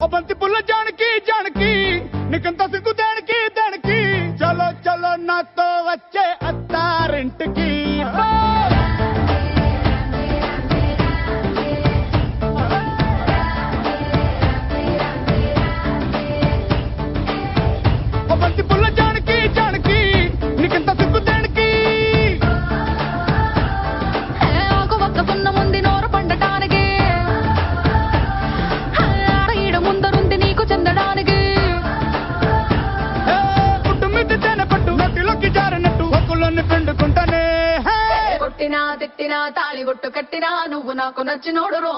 ओ बंती पुल्ला जानकी जानकी निकंता सिंकु देणकी देणकी चलो चलो ना तो वच्चे अत्तारिंटकी ओ बंती पुल्ला जानकी जानकी निकंता सिंकु देणकी आको वक्त पुन्न मुंदी नोर पंडटानिकी आड़ीड मुंदरुंदी नीकु चंदडानिकी पुट्टु मिद्दी तेने पट्टु नोटिलोकी जारिनट्टु ఒక్కులోని పిండుకుంటానే కొట్టినా తిట్టినా తాళి బొట్టు కట్టినా నువ్వు నాకు నచ్చినోడురో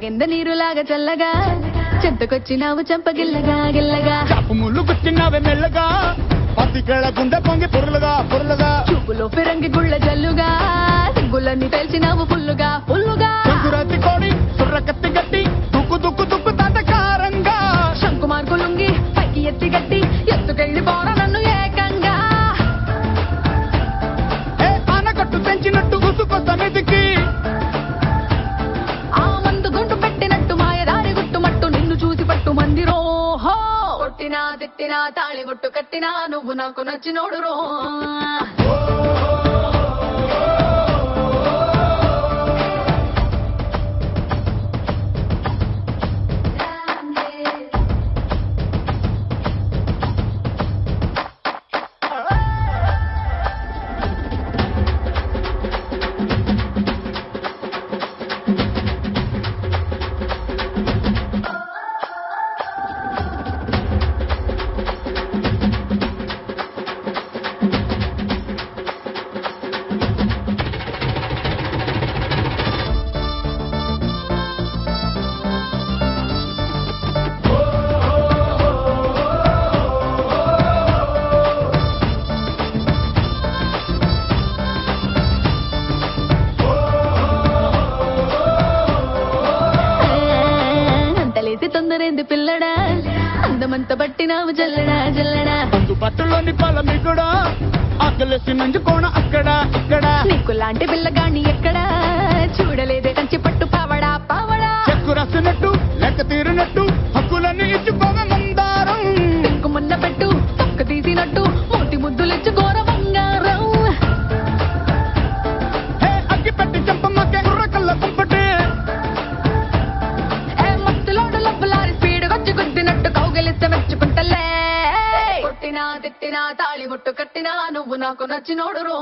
కింద నీరులాగా చల్లగా చెంతకొచ్చినావు చంపగిల్లగా గిల్లగా చాపు ముళ్ళు గుచ్చినావే మెల్లగా పత్తికేళ గుండె పొంగి పొరులుగా పొరులుగా చూపులో ఫిరంగి గుళ్ళ జల్లుగా సిగ్గులన్నీ తెలిసినావు ఫుల్లుగా ఫుల్లుగా సంకురాతి కోడి సుర్ర కత్తి గట్టి దుక్కు దుక్కు దుక్కు తాతకారంగా శంకు మార్కులుంగి పైకి ఎత్తి గట్టి ఎత్తుకెళ్ళి పోర నన్ను ఏకంగా ఏ ఆనకట్టు పెంచినట్టు గుసుకొస్త మీదికి ఆ మందు గుండు పెట్టినట్టు మాయదారి గుట్టుమట్టు నిన్ను చూసి పట్టు మందిరో కొట్టినా తిట్టినా తాళి బొట్టు కట్టినా నువ్వు నాకు నచ్చినోడురో తొందరేంది పిల్లడా అందమంత పట్టినావు జల్లడా జల్లడా అందు పట్టులోని పొలం కూడా ఆకలేసి నంజుకోణ అక్కడ ఇక్కడ నీకు లాంటి పిల్లగాని ఎక్కడా చూడలేదే కంచి పట్టు పావడా పావడా చెక్కు రాసినట్టు లెక్క తీరినట్టు హక్కులన్నీ ఇచ్చిపోవే మందారం మున్న పెట్టు పక్క తీసినట్టు మోటి ముద్దులిచ్చి ఘోర బంగారం హే అగ్గి పెట్టి చంపమ్మకే కుర్ర కళ్ళ కుంపటి మత్తులోడు లబ్బులారి స్పీడ్ వచ్చి గుద్దినట్టు కౌగిలిస్తే మెచ్చుకుంటలే కొట్టినా తిట్టినా తాళి బొట్టు కట్టినా నువ్వు నాకు నచ్చినోడురో